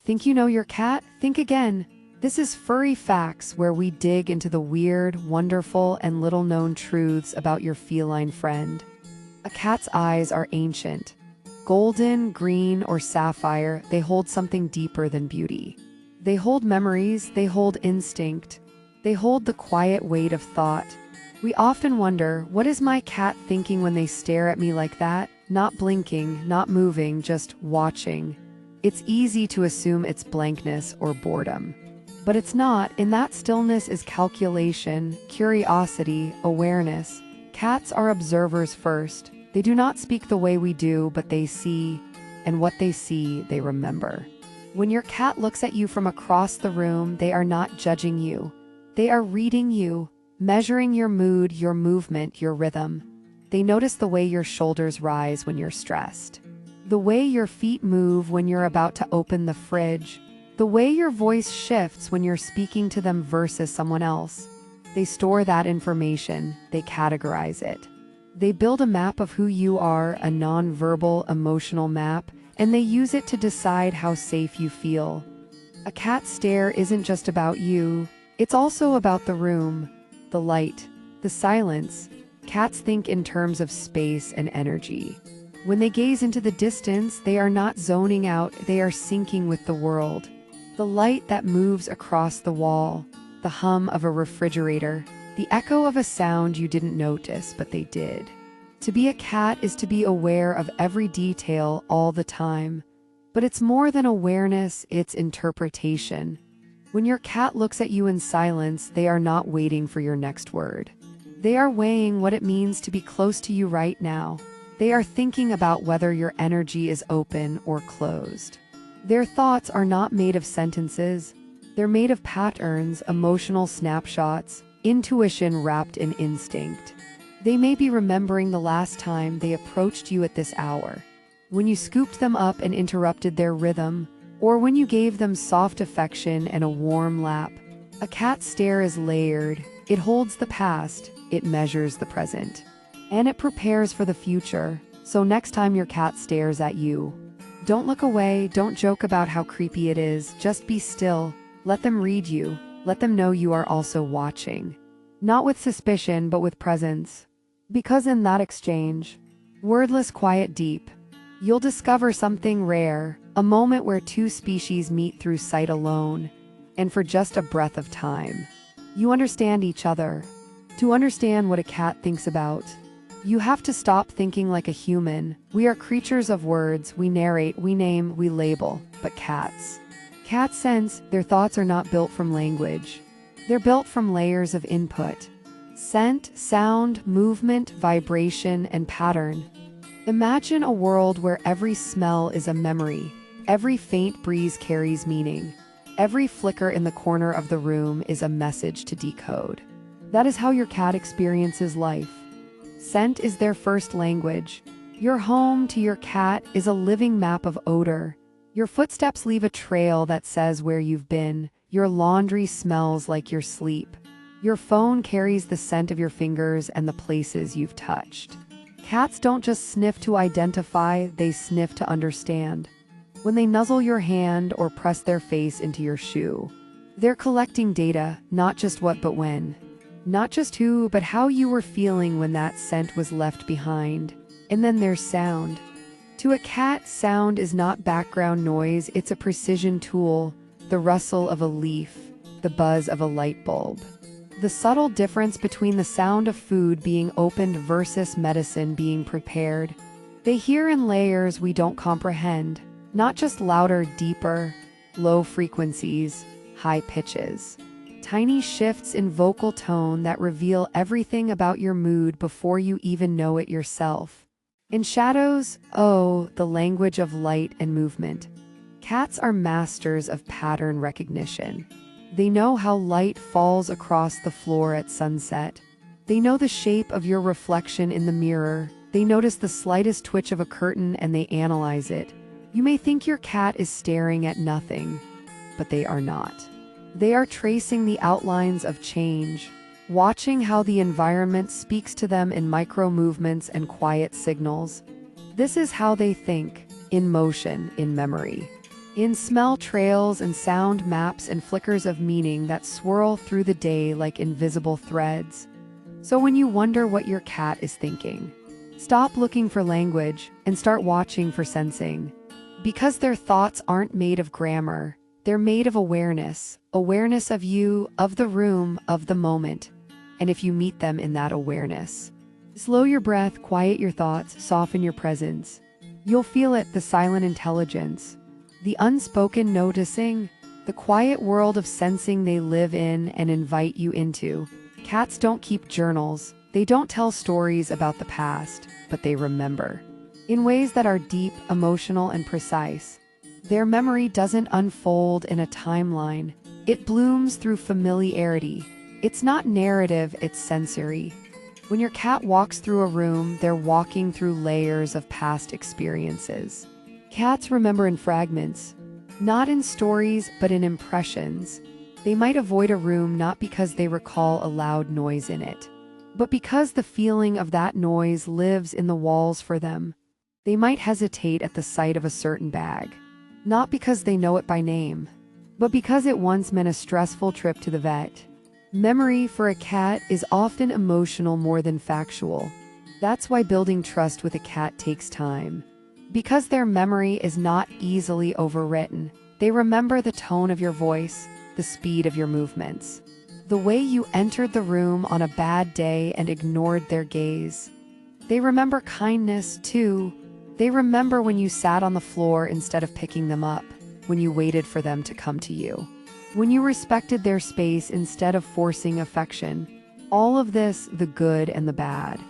Think you know your cat? Think again. This is Furry Facts, where we dig into the weird, wonderful, and little-known truths about your feline friend. A cat's eyes are ancient. Golden, green, or sapphire, they hold something deeper than beauty. They hold memories, they hold instinct. They hold the quiet weight of thought. We often wonder, what is my cat thinking when they stare at me like that? Not blinking, not moving, just watching. It's easy to assume it's blankness or boredom. But it's not. In that stillness is calculation, curiosity, awareness. Cats are observers first. They do not speak the way we do, but they see, and what they see, they remember. When your cat looks at you from across the room, they are not judging you. They are reading you, measuring your mood, your movement, your rhythm. They notice the way your shoulders rise when you're stressed, the way your feet move when you're about to open the fridge, the way your voice shifts when you're speaking to them versus someone else. They store that information, they categorize it. They build a map of who you are, a non-verbal, emotional map, and they use it to decide how safe you feel. A cat stare isn't just about you, it's also about the room, the light, the silence. Cats think in terms of space and energy. When they gaze into the distance, they are not zoning out, they are syncing with the world. The light that moves across the wall, the hum of a refrigerator, the echo of a sound you didn't notice, but they did. To be a cat is to be aware of every detail all the time. But it's more than awareness, it's interpretation. When your cat looks at you in silence, they are not waiting for your next word. They are weighing what it means to be close to you right now. They are thinking about whether your energy is open or closed. Their thoughts are not made of sentences. They're made of patterns, emotional snapshots, intuition wrapped in instinct. They may be remembering the last time they approached you at this hour, when you scooped them up and interrupted their rhythm, or when you gave them soft affection and a warm lap. A cat's stare is layered. It holds the past, it measures the present, and it prepares for the future. So next time your cat stares at you, don't look away, don't joke about how creepy it is, just be still. Let them read you. Let them know you are also watching. Not with suspicion, but with presence. Because in that exchange, wordless, quiet, deep, you'll discover something rare, a moment where two species meet through sight alone, and for just a breath of time. You understand each other. To understand what a cat thinks about, you have to stop thinking like a human. We are creatures of words, we narrate, we name, we label, but cats sense. Their thoughts are not built from language. They're built from layers of input. Scent, sound, movement, vibration, and pattern. Imagine a world where every smell is a memory, every faint breeze carries meaning, every flicker in the corner of the room is a message to decode. That is how your cat experiences life. Scent is their first language. Your home to your cat is a living map of odor. Your footsteps leave a trail that says where you've been. Your laundry smells like your sleep. Your phone carries the scent of your fingers and the places you've touched. Cats don't just sniff to identify, they sniff to understand. When they nuzzle your hand or press their face into your shoe, they're collecting data, not just what but when. Not just who, but how you were feeling when that scent was left behind. And then there's sound. To a cat, sound is not background noise, it's a precision tool. The rustle of a leaf, the buzz of a light bulb. The subtle difference between the sound of food being opened versus medicine being prepared. They hear in layers we don't comprehend, not just louder, deeper, low frequencies, high pitches. Tiny shifts in vocal tone that reveal everything about your mood before you even know it yourself. In shadows, oh, the language of light and movement. Cats are masters of pattern recognition. They know how light falls across the floor at sunset. They know the shape of your reflection in the mirror. They notice the slightest twitch of a curtain and they analyze it. You may think your cat is staring at nothing, but they are not. They are tracing the outlines of change, watching how the environment speaks to them in micro movements and quiet signals. This is how they think, in motion, in memory. in smell trails and sound maps and flickers of meaning that swirl through the day like invisible threads. So when you wonder what your cat is thinking, stop looking for language and start watching for sensing. Because their thoughts aren't made of grammar, they're made of awareness, awareness of you, of the room, of the moment. And if you meet them in that awareness, slow your breath, quiet your thoughts, soften your presence. You'll feel it, the silent intelligence, the unspoken noticing, the quiet world of sensing they live in and invite you into. Cats don't keep journals, they don't tell stories about the past, but they remember. In ways that are deep, emotional, and precise. Their memory doesn't unfold in a timeline, it blooms through familiarity. It's not narrative, it's sensory. When your cat walks through a room, they're walking through layers of past experiences. Cats remember in fragments, not in stories, but in impressions. They might avoid a room not because they recall a loud noise in it, but because the feeling of that noise lives in the walls for them. They might hesitate at the sight of a certain bag, not because they know it by name, but because it once meant a stressful trip to the vet. Memory for a cat is often emotional more than factual. That's why building trust with a cat takes time. Because their memory is not easily overwritten, they remember the tone of your voice, the speed of your movements, the way you entered the room on a bad day and ignored their gaze. They remember kindness, too. They remember when you sat on the floor instead of picking them up, when you waited for them to come to you, when you respected their space instead of forcing affection. All of this, the good and the bad,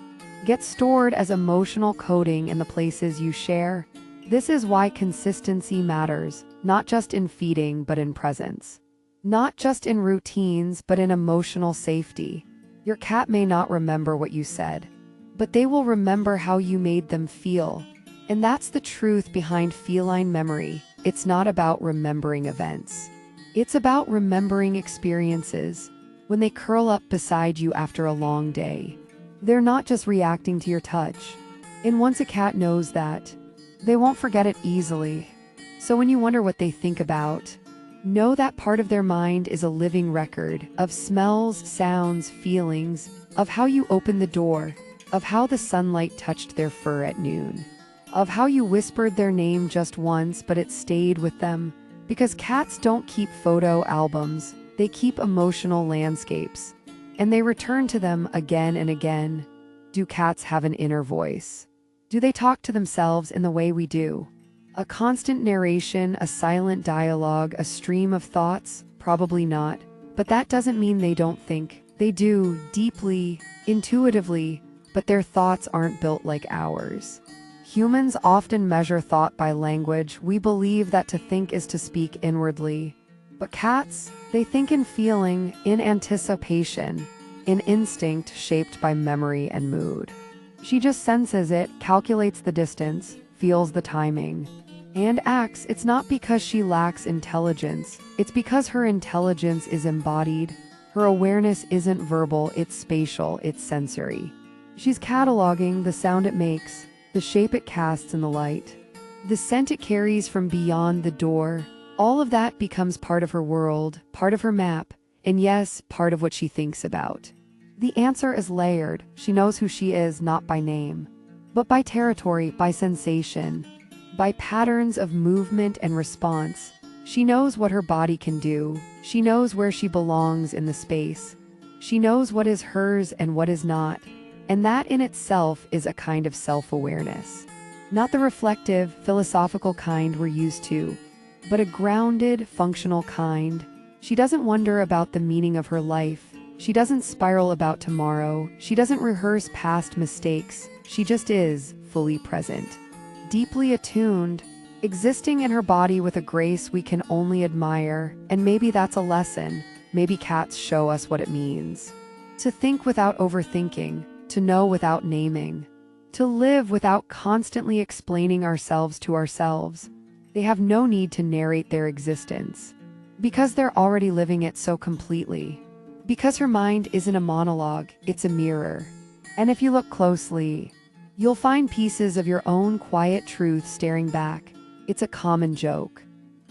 gets stored as emotional coding in the places you share. This is why consistency matters, not just in feeding but in presence. Not just in routines but in emotional safety. Your cat may not remember what you said, but they will remember how you made them feel. And that's the truth behind feline memory. It's not about remembering events. It's about remembering experiences. When they curl up beside you after a long day, they're not just reacting to your touch. And once a cat knows that, they won't forget it easily. So when you wonder what they think about, know that part of their mind is a living record of smells, sounds, feelings, of how you opened the door, of how the sunlight touched their fur at noon, of how you whispered their name just once but it stayed with them. Because cats don't keep photo albums, they keep emotional landscapes. And they return to them again and again. Do cats have an inner voice? Do they talk to themselves in the way we do? A constant narration, a silent dialogue, a stream of thoughts? Probably not. But that doesn't mean they don't think. They do, deeply, intuitively, but their thoughts aren't built like ours. Humans often measure thought by language. We believe that to think is to speak inwardly. But cats, they think in feeling, in anticipation, in instinct shaped by memory and mood. She just senses it, calculates the distance, feels the timing, and acts. It's not because she lacks intelligence, it's because her intelligence is embodied. Her awareness isn't verbal, it's spatial, it's sensory. She's cataloging the sound it makes, the shape it casts in the light, the scent it carries from beyond the door. All of that becomes part of her world, part of her map, and yes, part of what she thinks about. The answer is layered. She knows who she is not by name, but by territory, by sensation, by patterns of movement and response. She knows what her body can do. She knows where she belongs in the space. She knows what is hers and what is not. And that in itself is a kind of self-awareness. Not the reflective, philosophical kind we're used to, but a grounded, functional kind. She doesn't wonder about the meaning of her life. She doesn't spiral about tomorrow. She doesn't rehearse past mistakes. She just is, fully present, deeply attuned, existing in her body with a grace we can only admire. And maybe that's a lesson. Maybe cats show us what it means to think without overthinking, to know without naming, to live without constantly explaining ourselves to ourselves. They have no need to narrate their existence, because they're already living it so completely. Because her mind isn't a monologue, it's a mirror. And if you look closely, you'll find pieces of your own quiet truth staring back. It's a common joke.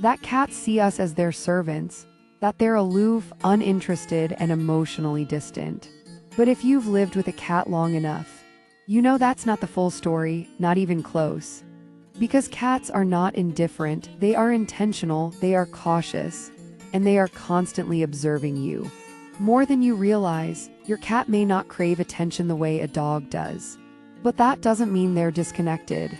that cats see us as their servants, that they're aloof, uninterested, and emotionally distant. But if you've lived with a cat long enough, you know that's not the full story, not even close. Because cats are not indifferent, they are intentional, they are cautious, and they are constantly observing you. More than you realize, your cat may not crave attention the way a dog does. But that doesn't mean they're disconnected.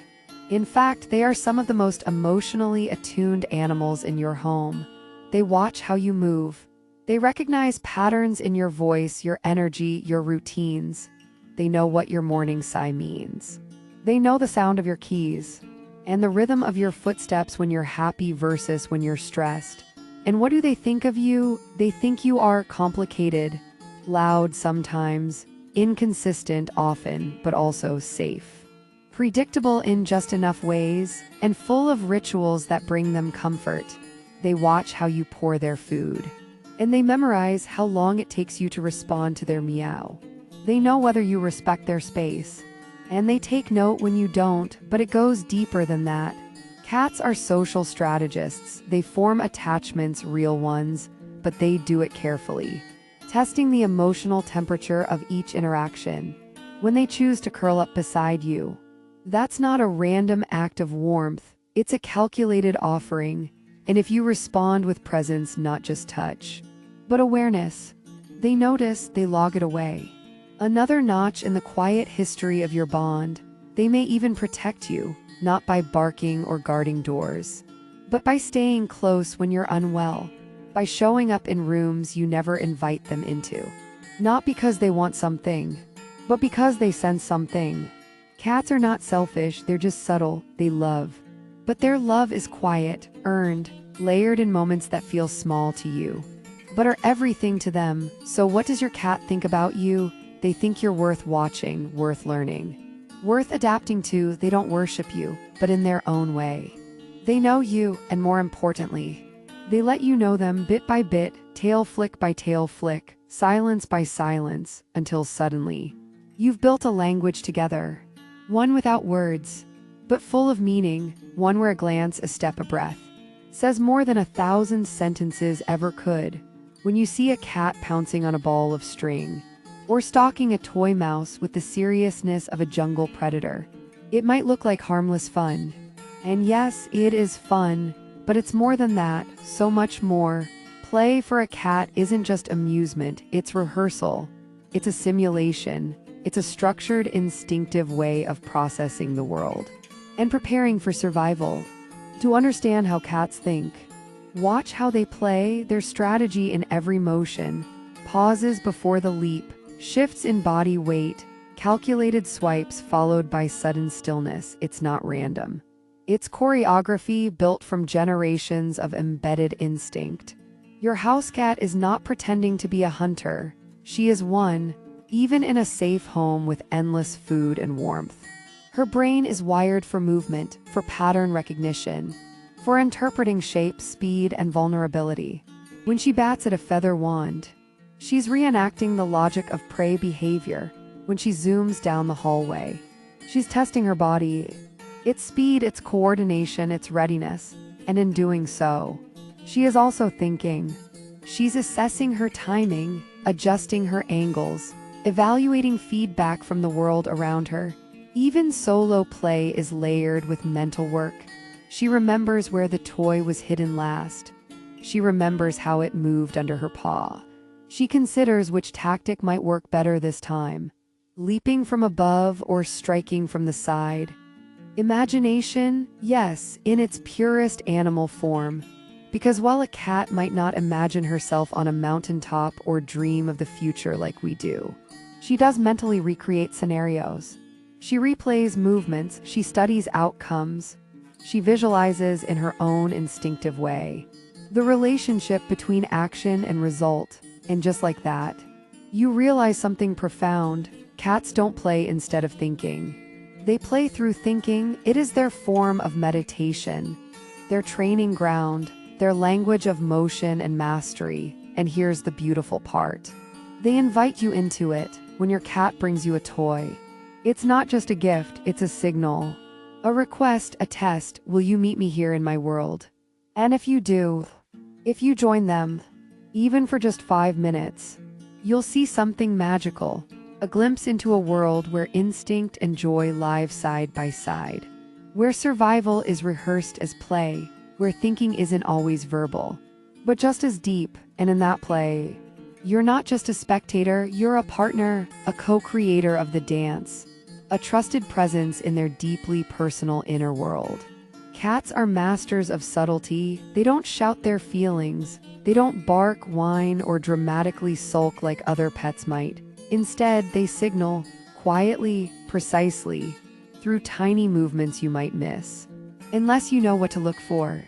In fact, they are some of the most emotionally attuned animals in your home. They watch how you move. They recognize patterns in your voice, your energy, your routines. They know what your morning sigh means. They know the sound of your keys and the rhythm of your footsteps when you're happy versus when you're stressed. And what do they think of you? They think you are complicated, loud sometimes, inconsistent often, but also safe. Predictable in just enough ways, and full of rituals that bring them comfort. They watch how you pour their food. And they memorize how long it takes you to respond to their meow. They know whether you respect their space. And they take note when you don't, but it goes deeper than that. Cats are social strategists. They form attachments, real ones, but they do it carefully, testing the emotional temperature of each interaction. When they choose to curl up beside you, that's not a random act of warmth, it's a calculated offering. And if you respond with presence, not just touch, but awareness, they notice, they log it away. Another notch in the quiet history of your bond. They may even protect you, not by barking or guarding doors, but by staying close when you're unwell, by showing up in rooms you never invite them into. Not because they want something, but because they sense something. Cats are not selfish, they're just subtle, they love. But their love is quiet, earned, layered in moments that feel small to you, but are everything to them. So what does your cat think about you? They think you're worth watching, worth learning, worth adapting to. They don't worship you, but in their own way. They know you, and more importantly, they let you know them bit by bit, tail flick by tail flick, silence by silence, until suddenly, you've built a language together. One without words, but full of meaning, one where a glance, a step, a breath, says more than 1,000 sentences ever could. When you see a cat pouncing on a ball of string, or stalking a toy mouse with the seriousness of a jungle predator, it might look like harmless fun. And yes, it is fun, but it's more than that, so much more. Play for a cat isn't just amusement, it's rehearsal. It's a simulation. It's a structured, instinctive way of processing the world and preparing for survival. To understand how cats think, watch how they play, their strategy in every motion, pauses before the leap, shifts in body weight, calculated swipes followed by sudden stillness. It's not random. It's choreography built from generations of embedded instinct. Your house cat is not pretending to be a hunter. She is one, even in a safe home with endless food and warmth. Her brain is wired for movement, for pattern recognition, for interpreting shape, speed, and vulnerability. When she bats at a feather wand, she's reenacting the logic of prey behavior. When she zooms down the hallway, she's testing her body, its speed, its coordination, its readiness, and in doing so, she is also thinking. She's assessing her timing, adjusting her angles, evaluating feedback from the world around her. Even solo play is layered with mental work. She remembers where the toy was hidden last. She remembers how it moved under her paw. She considers which tactic might work better this time, leaping from above or striking from the side. Imagination, yes, in its purest animal form. Because while a cat might not imagine herself on a mountaintop or dream of the future like we do, she does mentally recreate scenarios. She replays movements, she studies outcomes, she visualizes in her own instinctive way the relationship between action and result. And just like that, you realize something profound. Cats don't play instead of thinking. They play through thinking. It is their form of meditation, their training ground, their language of motion and mastery. And here's the beautiful part. They invite you into it. When your cat brings you a toy, it's not just a gift, it's a signal, a request, a test. Will you meet me here in my world? And if you join them, even for just 5 minutes, you'll see something magical, a glimpse into a world where instinct and joy live side by side, where survival is rehearsed as play, where thinking isn't always verbal, but just as deep. And in that play, you're not just a spectator, you're a partner, a co-creator of the dance, a trusted presence in their deeply personal inner world. Cats are masters of subtlety. They don't shout their feelings. They don't bark, whine, or dramatically sulk like other pets might. Instead, they signal, quietly, precisely, through tiny movements you might miss, unless you know what to look for.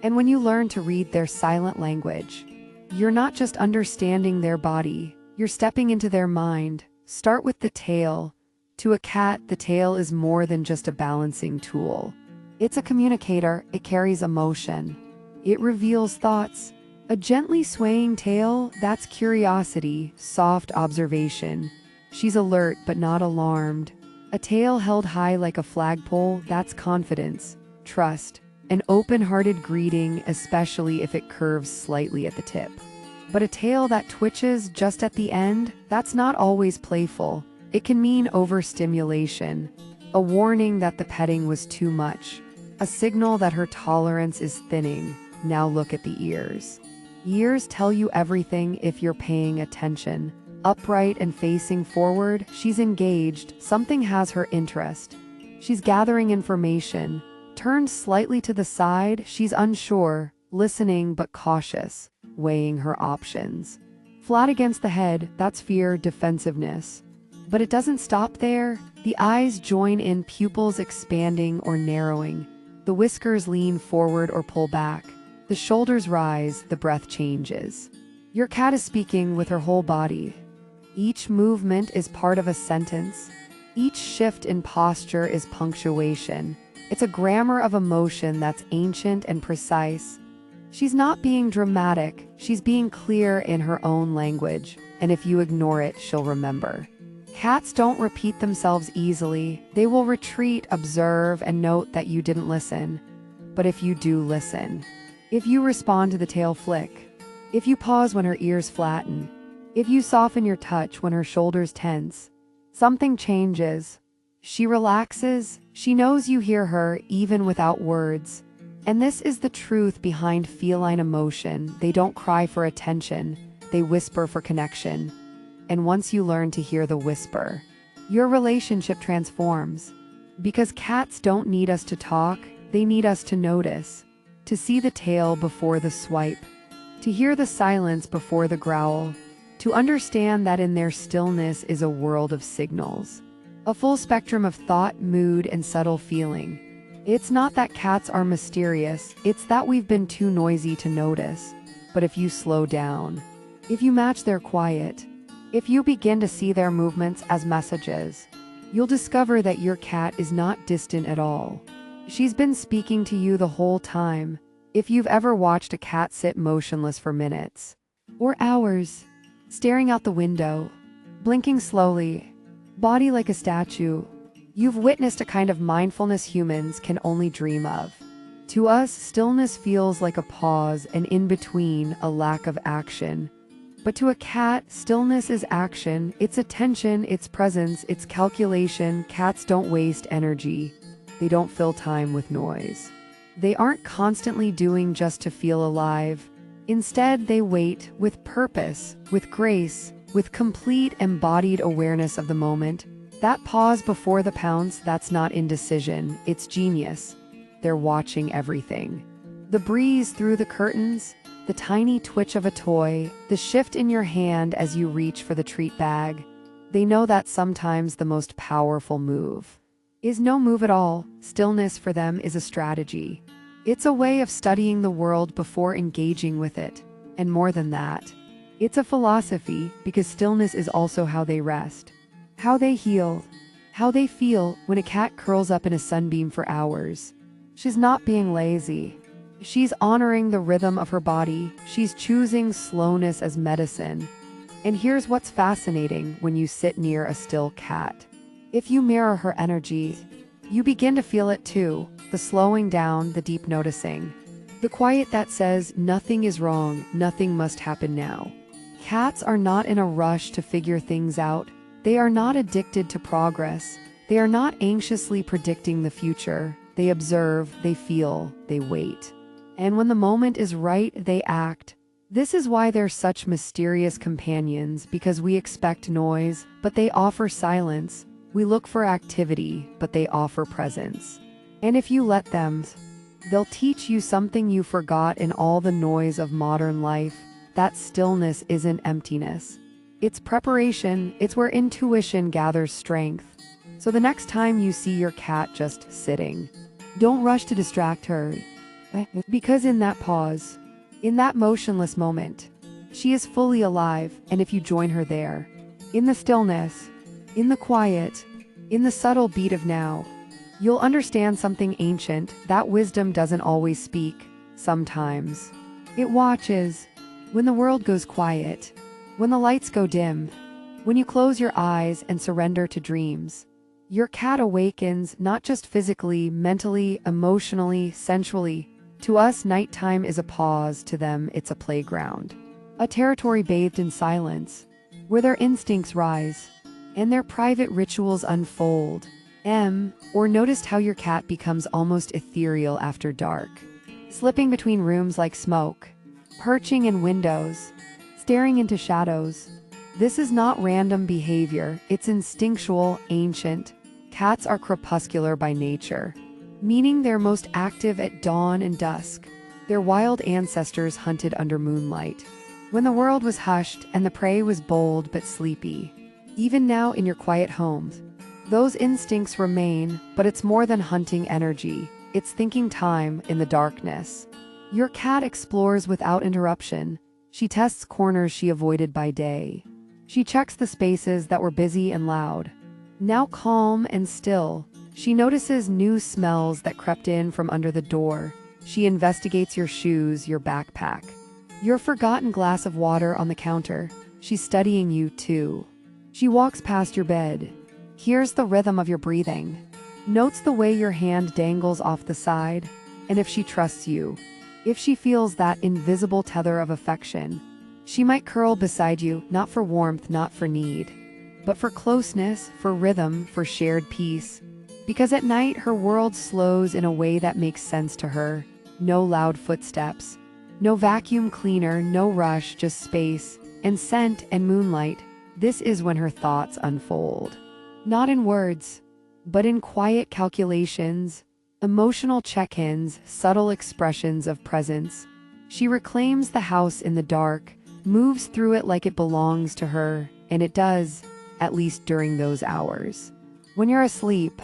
And when you learn to read their silent language, you're not just understanding their body, you're stepping into their mind. Start with the tail. To a cat, the tail is more than just a balancing tool. It's a communicator. It carries emotion. It reveals thoughts. A gently swaying tail, that's curiosity, soft observation. She's alert but not alarmed. A tail held high like a flagpole, that's confidence, trust, an open-hearted greeting, especially if it curves slightly at the tip. But a tail that twitches just at the end, that's not always playful. It can mean overstimulation, a warning that the petting was too much, a signal that her tolerance is thinning. Now look at the ears. Ears tell you everything if you're paying attention. Upright and facing forward, she's engaged. Something has her interest. She's gathering information. Turned slightly to the side, she's unsure, listening but cautious, weighing her options. Flat against the head, that's fear, defensiveness. But it doesn't stop there. The eyes join in, pupils expanding or narrowing. The whiskers lean forward or pull back. The shoulders rise, the breath changes. Your cat is speaking with her whole body. Each movement is part of a sentence. Each shift in posture is punctuation. It's a grammar of emotion that's ancient and precise. She's not being dramatic, she's being clear in her own language, and if you ignore it, she'll remember. Cats don't repeat themselves easily. They will retreat, observe, and note that you didn't listen. But if you do listen, if you respond to the tail flick, if you pause when her ears flatten, if you soften your touch when her shoulders tense, something changes. She relaxes. She knows you hear her even without words. And this is the truth behind feline emotion. They don't cry for attention. They whisper for connection. And once you learn to hear the whisper, your relationship transforms. Because cats don't need us to talk. They need us to notice. To see the tail before the swipe. To hear the silence before the growl. To understand that in their stillness is a world of signals. A full spectrum of thought, mood, and subtle feeling. It's not that cats are mysterious, it's that we've been too noisy to notice. But if you slow down, if you match their quiet, if you begin to see their movements as messages, you'll discover that your cat is not distant at all. She's been speaking to you the whole time. If you've ever watched a cat sit motionless for minutes, or hours, staring out the window, blinking slowly, body like a statue, you've witnessed a kind of mindfulness humans can only dream of. To us, stillness feels like a pause, and in between, a lack of action. But to a cat, stillness is action. It's attention, it's presence, it's calculation. Cats don't waste energy. They don't fill time with noise. They aren't constantly doing just to feel alive. Instead, they wait with purpose, with grace, with complete embodied awareness of the moment. That pause before the pounce, that's not indecision, it's genius. They're watching everything. The breeze through the curtains, the tiny twitch of a toy, the shift in your hand as you reach for the treat bag. They know that sometimes the most powerful move is no move at all. Stillness for them is a strategy. It's a way of studying the world before engaging with it. And more than that, it's a philosophy, because stillness is also how they rest, how they heal, how they feel. When a cat curls up in a sunbeam for hours, she's not being lazy. She's honoring the rhythm of her body. She's choosing slowness as medicine. And here's what's fascinating when you sit near a still cat. If you mirror her energy, you begin to feel it too. The slowing down, the deep noticing. The quiet that says, nothing is wrong, nothing must happen now. Cats are not in a rush to figure things out. They are not addicted to progress. They are not anxiously predicting the future. They observe, they feel, they wait. And when the moment is right, they act. This is why they're such mysterious companions, because we expect noise, but they offer silence. We look for activity, but they offer presence. And if you let them, they'll teach you something you forgot in all the noise of modern life. That stillness isn't emptiness. It's preparation. It's where intuition gathers strength. So the next time you see your cat just sitting, don't rush to distract her. Because in that pause, in that motionless moment, she is fully alive, and if you join her there, in the stillness, in the quiet, in the subtle beat of now, you'll understand something ancient. That wisdom doesn't always speak. Sometimes it watches. When the world goes quiet, when the lights go dim, when you close your eyes and surrender to dreams, your cat awakens, not just physically, mentally, emotionally, sensually. To us, nighttime is a pause. To them, it's a playground. A territory bathed in silence, where their instincts rise, and their private rituals unfold. Or noticed how your cat becomes almost ethereal after dark, slipping between rooms like smoke, perching in windows, staring into shadows. This is not random behavior, it's instinctual, ancient. Cats are crepuscular by nature, meaning they're most active at dawn and dusk. Their wild ancestors hunted under moonlight, when the world was hushed and the prey was bold but sleepy. Even now in your quiet homes, those instincts remain, but it's more than hunting energy. It's thinking time in the darkness. Your cat explores without interruption. She tests corners she avoided by day. She checks the spaces that were busy and loud. Now calm and still, she notices new smells that crept in from under the door. She investigates your shoes, your backpack, your forgotten glass of water on the counter. She's studying you too. She walks past your bed, hears the rhythm of your breathing, notes the way your hand dangles off the side, and if she trusts you, if she feels that invisible tether of affection, she might curl beside you, not for warmth, not for need, but for closeness, for rhythm, for shared peace. Because at night, her world slows in a way that makes sense to her. No loud footsteps, no vacuum cleaner, no rush, just space and scent and moonlight. This is when her thoughts unfold. Not in words, but in quiet calculations, emotional check-ins, subtle expressions of presence. She reclaims the house in the dark, moves through it like it belongs to her, and it does, at least during those hours. When you're asleep,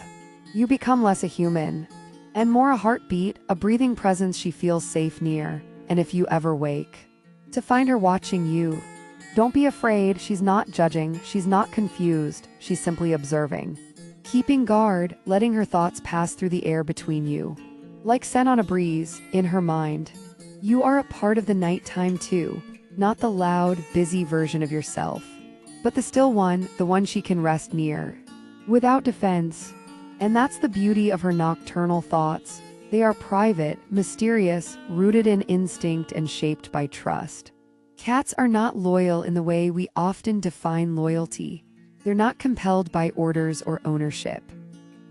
you become less a human, and more a heartbeat, a breathing presence she feels safe near. And if you ever wake, to find her watching you, don't be afraid. She's not judging, she's not confused, she's simply observing. Keeping guard, letting her thoughts pass through the air between you. Like scent on a breeze, in her mind. You are a part of the nighttime too, not the loud, busy version of yourself, but the still one, the one she can rest near, without defense. And that's the beauty of her nocturnal thoughts. They are private, mysterious, rooted in instinct and shaped by trust. Cats are not loyal in the way we often define loyalty. They're not compelled by orders or ownership.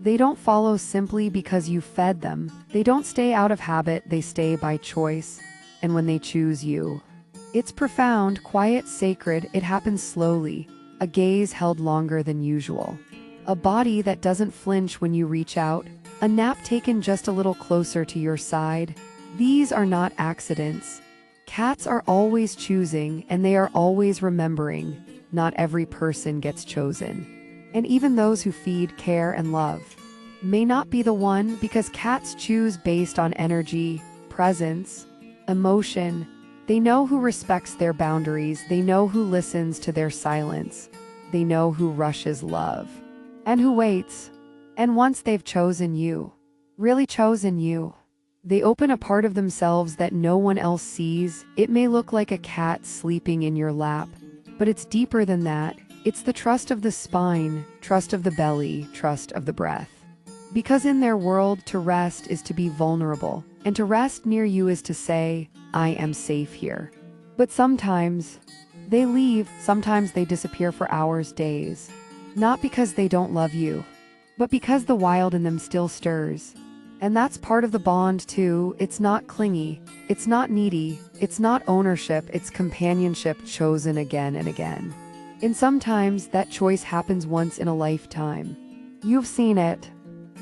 They don't follow simply because you fed them. They don't stay out of habit, they stay by choice. And when they choose you, it's profound, quiet, sacred. It happens slowly, a gaze held longer than usual, a body that doesn't flinch when you reach out, a nap taken just a little closer to your side. These are not accidents. Cats are always choosing, and they are always remembering. Not every person gets chosen. And even those who feed, care, and love may not be the one, because cats choose based on energy, presence, emotion. They know who respects their boundaries. They know who listens to their silence. They know who rushes love and who waits. And once they've chosen you, really chosen you, they open a part of themselves that no one else sees. It may look like a cat sleeping in your lap, but it's deeper than that. It's the trust of the spine, trust of the belly, trust of the breath. Because in their world, to rest is to be vulnerable, and to rest near you is to say, I am safe here. But sometimes they leave, sometimes they disappear for hours, days. Not because they don't love you, but because the wild in them still stirs. And that's part of the bond too. It's not clingy, it's not needy, it's not ownership, it's companionship chosen again and again. And sometimes that choice happens once in a lifetime. You've seen it.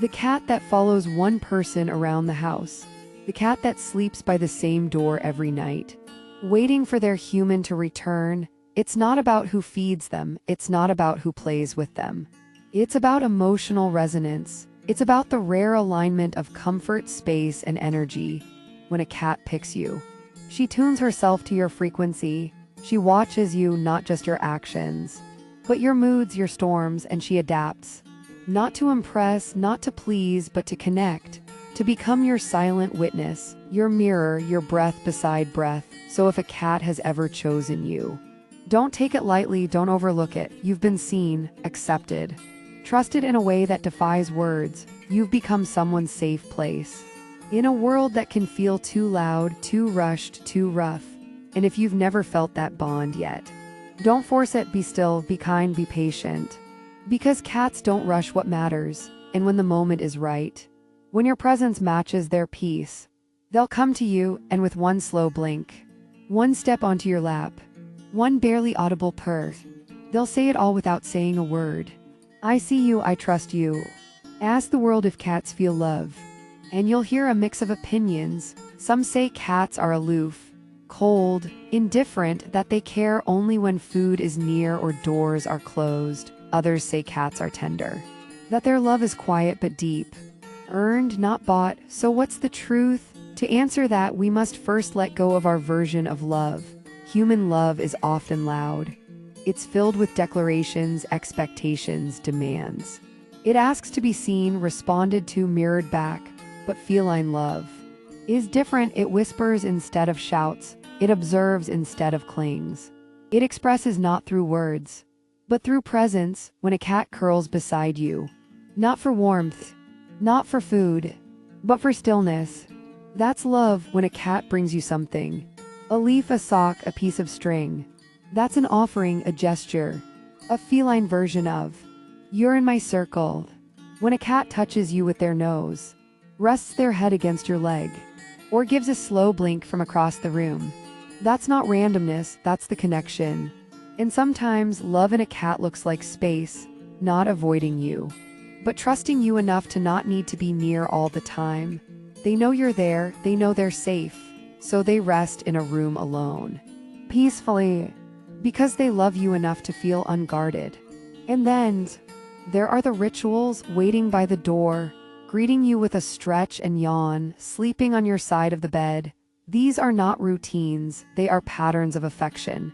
The cat that follows one person around the house. The cat that sleeps by the same door every night, waiting for their human to return. It's not about who feeds them, it's not about who plays with them. It's about emotional resonance. It's about the rare alignment of comfort, space, and energy. When a cat picks you, she tunes herself to your frequency. She watches you, not just your actions, but your moods, your storms, and she adapts. Not to impress, not to please, but to connect. To become your silent witness, your mirror, your breath beside breath. So if a cat has ever chosen you, don't take it lightly, don't overlook it. You've been seen, accepted, trusted in a way that defies words. You've become someone's safe place. In a world that can feel too loud, too rushed, too rough. And if you've never felt that bond yet, don't force it, be still, be kind, be patient. Because cats don't rush what matters, and when the moment is right, when your presence matches their peace, they'll come to you, and with one slow blink, one step onto your lap, one barely audible purr, they'll say it all without saying a word. I see you, I trust you. Ask the world if cats feel love, and you'll hear a mix of opinions. Some say cats are aloof, cold, indifferent, that they care only when food is near or doors are closed. Others say cats are tender, that their love is quiet but deep, earned, not bought. So what's the truth? To answer that, we must first let go of our version of love. Human love is often loud. It's filled with declarations, expectations, demands. It asks to be seen, responded to, mirrored back. But feline love is different. It whispers instead of shouts. It observes instead of clings. It expresses not through words, but through presence. When a cat curls beside you, not for warmth, not for food, but for stillness. That's love. When a cat brings you something, a leaf, a sock, a piece of string, that's an offering, a gesture, a feline version of, you're in my circle. When a cat touches you with their nose, rests their head against your leg, or gives a slow blink from across the room, that's not randomness, that's the connection. And sometimes love in a cat looks like space, not avoiding you, but trusting you enough to not need to be near all the time. They know you're there, they know they're safe, so they rest in a room alone, peacefully, because they love you enough to feel unguarded. And then there are the rituals, waiting by the door, greeting you with a stretch and yawn, sleeping on your side of the bed. These are not routines, they are patterns of affection.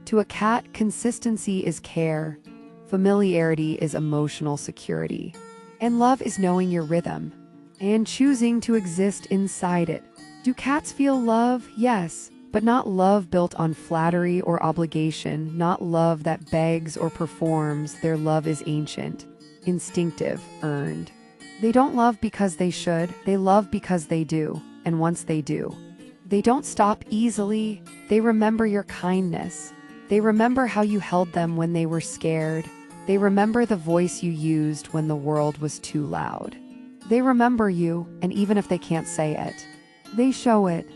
To a cat, consistency is care, familiarity is emotional security, and love is knowing your rhythm and choosing to exist inside it. Do cats feel love? Yes, but not love built on flattery or obligation, not love that begs or performs. Their love is ancient, instinctive, earned. They don't love because they should, they love because they do, and once they do, they don't stop easily. They remember your kindness. They remember how you held them when they were scared. They remember the voice you used when the world was too loud. They remember you, and even if they can't say it, they show it.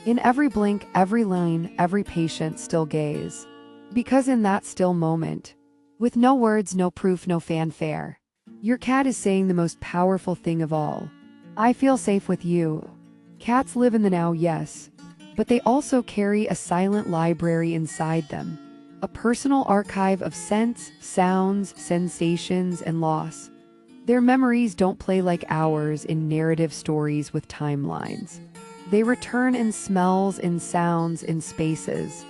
In every blink, every line, every patient still gaze. Because in that still moment, with no words, no proof, no fanfare, your cat is saying the most powerful thing of all. I feel safe with you. Cats live in the now, yes, but they also carry a silent library inside them. A personal archive of scents, sounds, sensations, and loss. Their memories don't play like ours in narrative stories with timelines. They return in smells, in sounds, in spaces.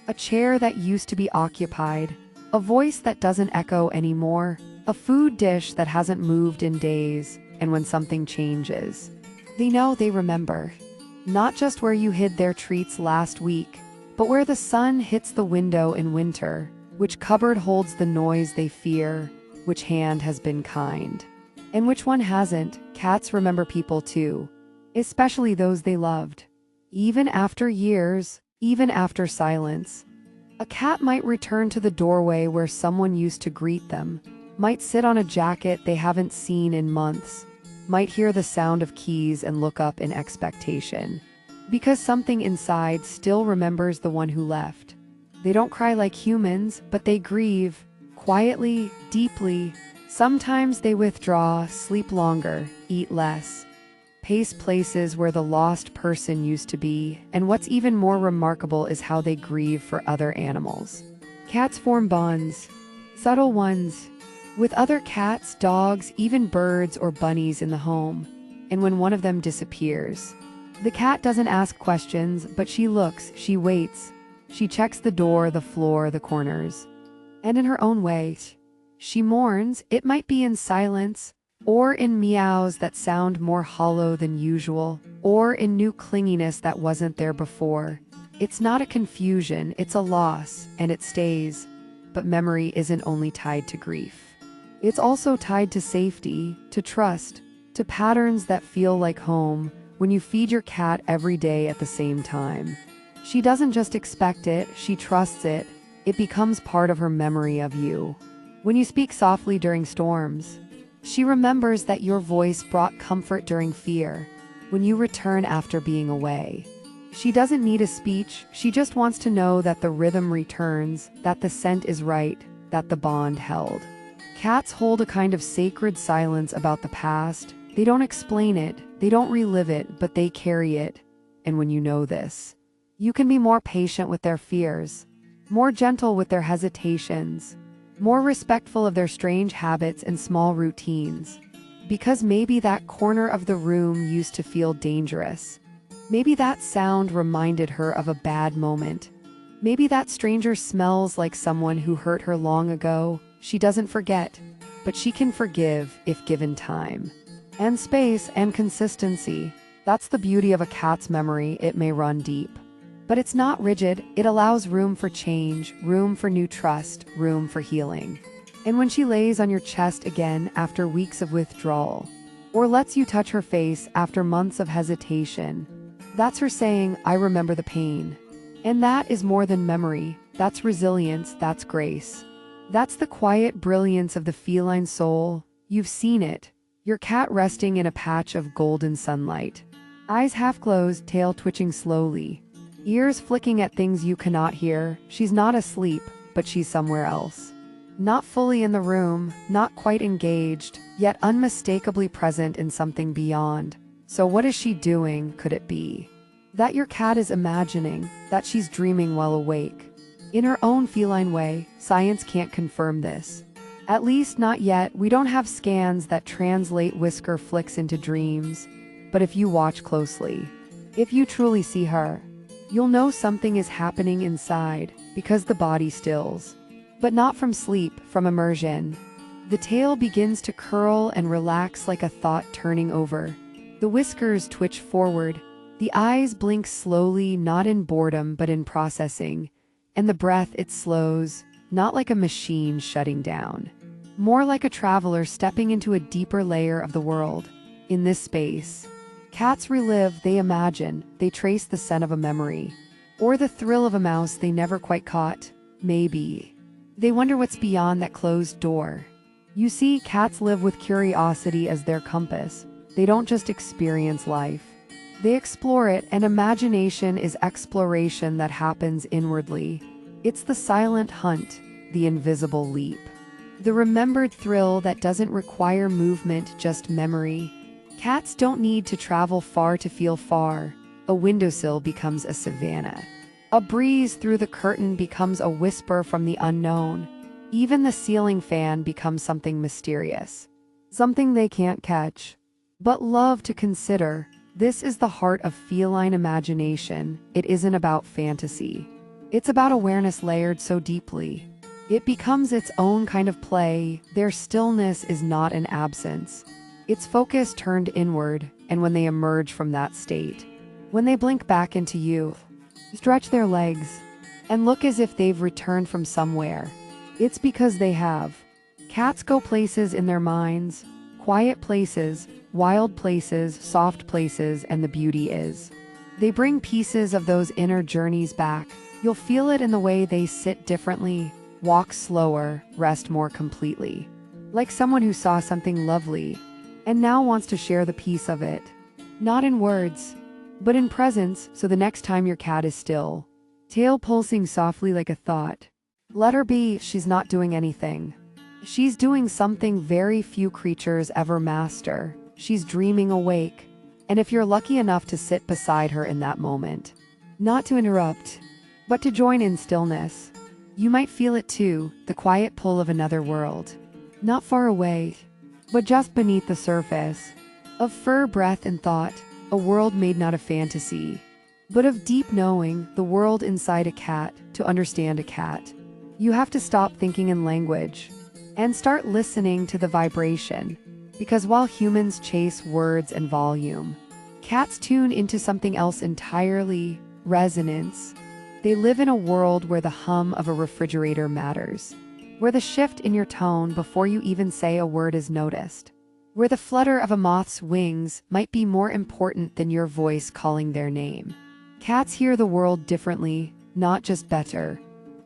A chair that used to be occupied, a voice that doesn't echo anymore, a food dish that hasn't moved in days, and when something changes, they know, they remember. Not just where you hid their treats last week, but where the sun hits the window in winter, which cupboard holds the noise they fear, which hand has been kind. And which one hasn't? Cats remember people too, especially those they loved. Even after years, even after silence. A cat might return to the doorway where someone used to greet them, might sit on a jacket they haven't seen in months, might hear the sound of keys and look up in expectation. Because something inside still remembers the one who left. They don't cry like humans, but they grieve, quietly, deeply. Sometimes they withdraw, sleep longer, eat less, pace places where the lost person used to be, and what's even more remarkable is how they grieve for other animals. Cats form bonds, subtle ones, with other cats, dogs, even birds or bunnies in the home. And when one of them disappears, the cat doesn't ask questions, but she looks, she waits, she checks the door, the floor, the corners. And in her own way, she mourns. It might be in silence, or in meows that sound more hollow than usual, or in new clinginess that wasn't there before. It's not a confusion, it's a loss, and it stays. But memory isn't only tied to grief. It's also tied to safety, to trust, to patterns that feel like home when you feed your cat every day at the same time. She doesn't just expect it, she trusts it. It becomes part of her memory of you. When you speak softly during storms, she remembers that your voice brought comfort during fear. When you return after being away, she doesn't need a speech, she just wants to know that the rhythm returns, that the scent is right, that the bond held. Cats hold a kind of sacred silence about the past. They don't explain it, they don't relive it, but they carry it. And when you know this, you can be more patient with their fears, more gentle with their hesitations, more respectful of their strange habits and small routines. Because maybe that corner of the room used to feel dangerous. Maybe that sound reminded her of a bad moment. Maybe that stranger smells like someone who hurt her long ago. She doesn't forget, but she can forgive if given time. And space and consistency. That's the beauty of a cat's memory. It may run deep, but it's not rigid. It allows room for change, room for new trust, room for healing. And when she lays on your chest again after weeks of withdrawal, or lets you touch her face after months of hesitation, that's her saying, I remember the pain. And that is more than memory. That's resilience, that's grace. That's the quiet brilliance of the feline soul. You've seen it. Your cat resting in a patch of golden sunlight. Eyes half closed, tail twitching slowly. Ears flicking at things you cannot hear. She's not asleep, but she's somewhere else. Not fully in the room, not quite engaged, yet unmistakably present in something beyond. So what is she doing, could it be? That your cat is imagining, that she's dreaming while awake. In her own feline way, science can't confirm this. At least not yet. We don't have scans that translate whisker flicks into dreams. But if you watch closely, if you truly see her, you'll know something is happening inside, because the body stills. But not from sleep, from immersion. The tail begins to curl and relax like a thought turning over. The whiskers twitch forward. The eyes blink slowly, not in boredom but in processing. And the breath, it slows, not like a machine shutting down. More like a traveler stepping into a deeper layer of the world. In this space, cats relive, they imagine, they trace the scent of a memory. Or the thrill of a mouse they never quite caught, maybe. They wonder what's beyond that closed door. You see, cats live with curiosity as their compass. They don't just experience life. They explore it, and imagination is exploration that happens inwardly. It's the silent hunt, the invisible leap. The remembered thrill that doesn't require movement, just memory. Cats don't need to travel far to feel far. A windowsill becomes a savanna. A breeze through the curtain becomes a whisper from the unknown. Even the ceiling fan becomes something mysterious. Something they can't catch, but love to consider. This is the heart of feline imagination. It isn't about fantasy. It's about awareness layered so deeply. It becomes its own kind of play. Their stillness is not an absence. It's focus turned inward, and when they emerge from that state, when they blink back into you, stretch their legs, and look as if they've returned from somewhere, it's because they have. Cats go places in their minds, Quiet places, wild places, soft places, and the beauty is. They bring pieces of those inner journeys back. You'll feel it in the way they sit differently, walk slower, rest more completely. Like someone who saw something lovely and now wants to share the piece of it. Not in words, but in presence, so the next time your cat is still, tail pulsing softly like a thought, let her be. She's not doing anything. She's doing something very few creatures ever master. She's dreaming awake. And if you're lucky enough to sit beside her in that moment, not to interrupt, but to join in stillness, you might feel it too, the quiet pull of another world. Not far away, but just beneath the surface. Of fur, breath, and thought, a world made not of fantasy, but of deep knowing, the world inside a cat. To understand a cat, you have to stop thinking in language and start listening to the vibration. Because while humans chase words and volume, cats tune into something else entirely, resonance. They live in a world where the hum of a refrigerator matters, where the shift in your tone before you even say a word is noticed, where the flutter of a moth's wings might be more important than your voice calling their name. Cats hear the world differently, not just better.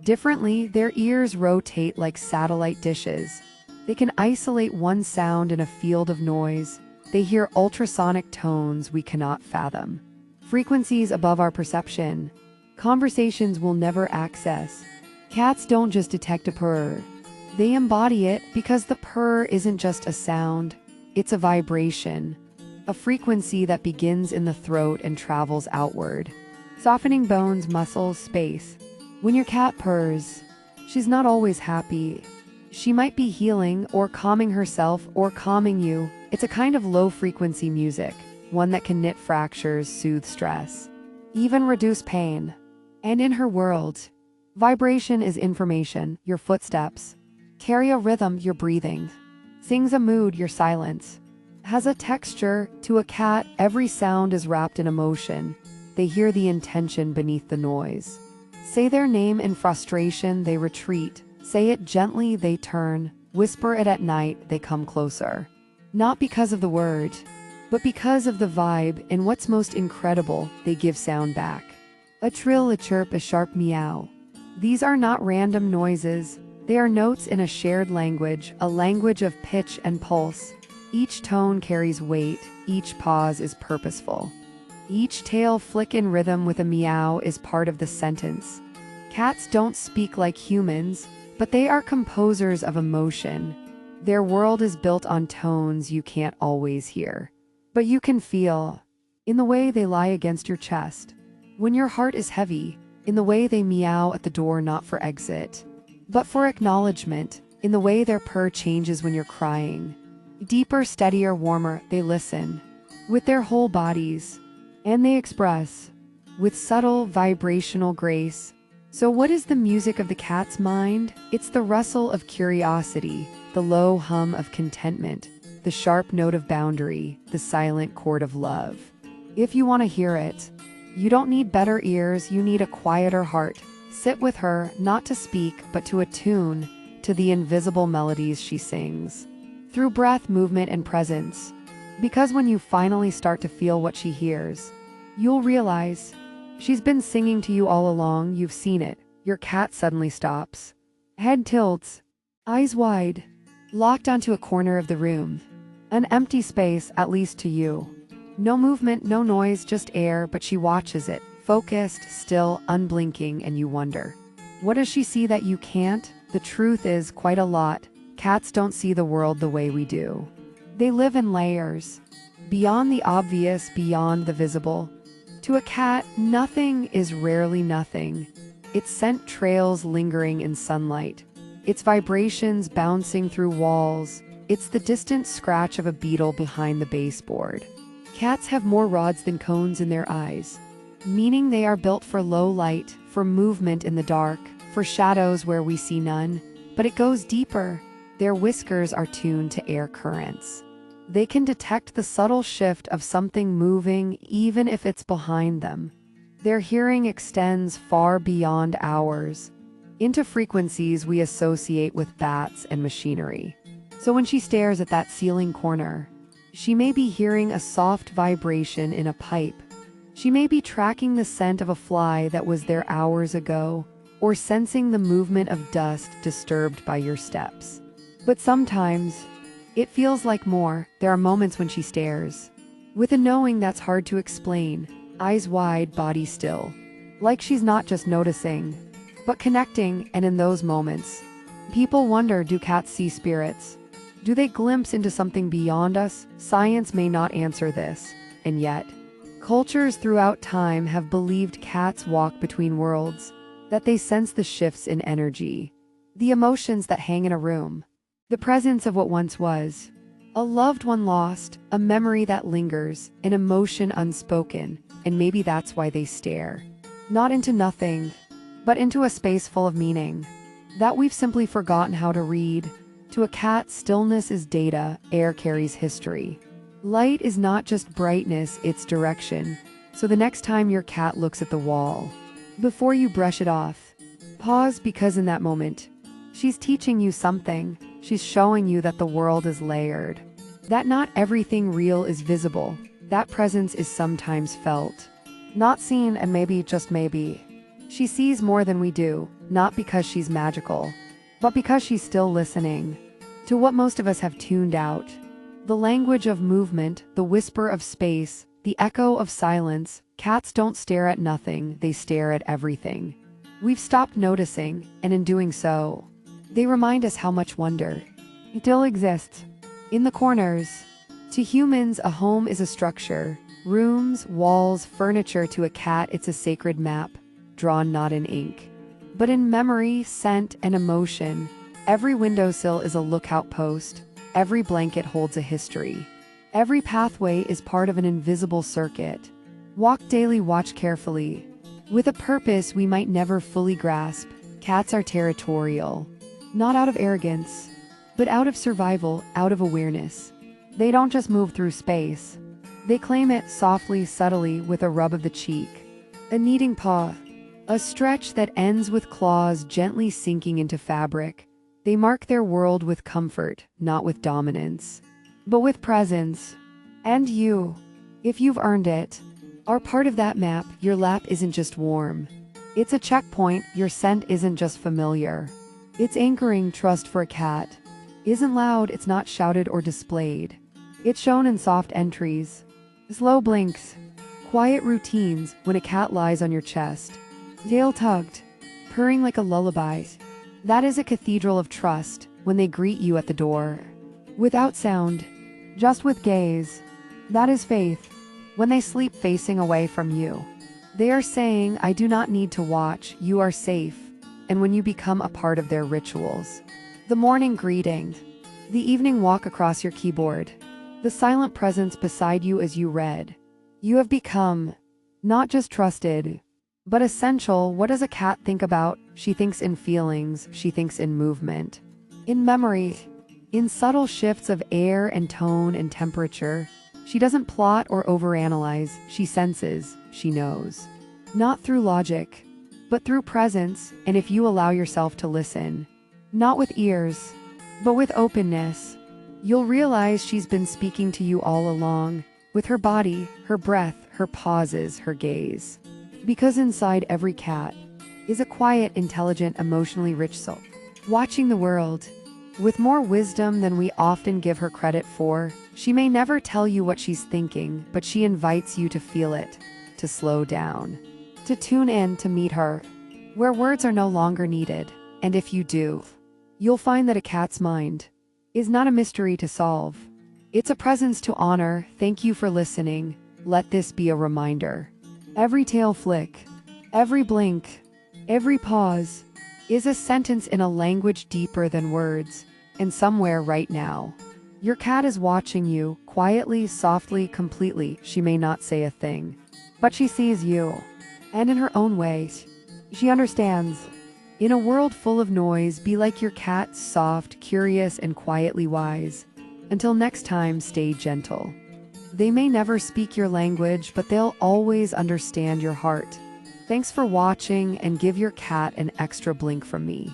Differently, their ears rotate like satellite dishes. They can isolate one sound in a field of noise. They hear ultrasonic tones we cannot fathom, frequencies above our perception, conversations we'll never access. Cats don't just detect a purr. They embody it, because the purr isn't just a sound, it's a vibration, a frequency that begins in the throat and travels outward, softening bones, muscles, space. When your cat purrs, she's not always happy. She might be healing or calming herself or calming you. It's a kind of low-frequency music, one that can knit fractures, soothe stress, even reduce pain. And in her world, vibration is information. Your footsteps carry a rhythm, your breathing sings a mood, your silence has a texture. To a cat, every sound is wrapped in emotion. They hear the intention beneath the noise. Say their name in frustration, they retreat. Say it gently, they turn. Whisper it at night, they come closer. Not because of the word, but because of the vibe. And what's most incredible, they give sound back. A trill, a chirp, a sharp meow. These are not random noises. They are notes in a shared language, a language of pitch and pulse. Each tone carries weight, each pause is purposeful. Each tail flick in rhythm with a meow is part of the sentence. Cats don't speak like humans, but they are composers of emotion. Their world is built on tones you can't always hear, but you can feel. In the way they lie against your chest when your heart is heavy, in the way they meow at the door, not for exit, but for acknowledgement, in the way their purr changes when you're crying. Deeper, steadier, warmer, they listen with their whole bodies, and they express with subtle vibrational grace. So what is the music of the cat's mind? It's the rustle of curiosity, the low hum of contentment, the sharp note of boundary, the silent chord of love. If you want to hear it, you don't need better ears, you need a quieter heart. Sit with her, not to speak, but to attune to the invisible melodies she sings, through breath, movement, and presence. Because when you finally start to feel what she hears, you'll realize she's been singing to you all along. You've seen it. Your cat suddenly stops. Head tilts, eyes wide, locked onto a corner of the room. An empty space, at least to you. No movement, no noise, just air, but she watches it, focused, still, unblinking, and you wonder, what does she see that you can't? The truth is, quite a lot. Cats don't see the world the way we do. They live in layers, beyond the obvious, beyond the visible. To a cat, nothing is rarely nothing. Its scent trails lingering in sunlight. Its vibrations bouncing through walls. It's the distant scratch of a beetle behind the baseboard. Cats have more rods than cones in their eyes, meaning they are built for low light, for movement in the dark, for shadows where we see none. But it goes deeper. Their whiskers are tuned to air currents. They can detect the subtle shift of something moving, even if it's behind them. Their hearing extends far beyond ours, into frequencies we associate with bats and machinery. So when she stares at that ceiling corner, she may be hearing a soft vibration in a pipe. She may be tracking the scent of a fly that was there hours ago, or sensing the movement of dust disturbed by your steps. But sometimes, it feels like more. There are moments when she stares, with a knowing that's hard to explain, eyes wide, body still. Like she's not just noticing, but connecting, and in those moments, people wonder, do cats see spirits? Do they glimpse into something beyond us? Science may not answer this, and yet, cultures throughout time have believed cats walk between worlds, that they sense the shifts in energy, the emotions that hang in a room, the presence of what once was, a loved one lost, a memory that lingers, an emotion unspoken, and maybe that's why they stare. Not into nothing, but into a space full of meaning that we've simply forgotten how to read. To a cat, stillness is data, air carries history. Light is not just brightness, it's direction. So the next time your cat looks at the wall, before you brush it off, pause, because in that moment, she's teaching you something. She's showing you that the world is layered, that not everything real is visible, that presence is sometimes felt, not seen, and maybe, just maybe, she sees more than we do, not because she's magical, but because she's still listening to what most of us have tuned out. The language of movement, the whisper of space, the echo of silence. Cats don't stare at nothing, they stare at everything. We've stopped noticing, and in doing so, they remind us how much wonder still exists in the corners. To humans, a home is a structure, rooms, walls, furniture. To a cat, it's a sacred map, drawn not in ink, but in memory, scent, and emotion. Every windowsill is a lookout post, every blanket holds a history, every pathway is part of an invisible circuit. Walk daily, watch carefully, with a purpose we might never fully grasp. Cats are territorial, not out of arrogance, but out of survival, out of awareness. They don't just move through space, they claim it, softly, subtly, with a rub of the cheek, a kneading paw, a stretch that ends with claws gently sinking into fabric. They mark their world with comfort, not with dominance, but with presence. And you, if you've earned it, are part of that map. Your lap isn't just warm, it's a checkpoint. Your scent isn't just familiar, it's anchoring. Trust for a cat isn't loud, it's not shouted or displayed. It's shown in soft entries, slow blinks, quiet routines. When a cat lies on your chest, tail tugged, purring like a lullaby, that is a cathedral of trust. When they greet you at the door, without sound, just with gaze, that is faith. When they sleep facing away from you, they are saying, I do not need to watch, you are safe. And when you become a part of their rituals, the morning greeting, the evening walk across your keyboard, the silent presence beside you as you read, you have become not just trusted, but essential. What does a cat think about? She thinks in feelings, she thinks in movement, in memory, in subtle shifts of air and tone and temperature. She doesn't plot or overanalyze, she senses, she knows. Not through logic, but through presence. And if you allow yourself to listen, not with ears, but with openness, you'll realize she's been speaking to you all along, with her body, her breath, her pauses, her gaze. Because inside every cat is a quiet, intelligent, emotionally rich soul, watching the world with more wisdom than we often give her credit for. She may never tell you what she's thinking, but she invites you to feel it, to slow down, to tune in, to meet her where words are no longer needed. And if you do, you'll find that a cat's mind is not a mystery to solve. It's a presence to honor. Thank you for listening. Let this be a reminder. Every tail flick, every blink, every pause is a sentence in a language deeper than words. And somewhere right now, your cat is watching you, quietly, softly, completely. She may not say a thing, but she sees you. And in her own way, she understands. In a world full of noise, be like your cat, soft, curious, and quietly wise. Until next time, stay gentle. They may never speak your language, but they'll always understand your heart. Thanks for watching, and give your cat an extra blink from me.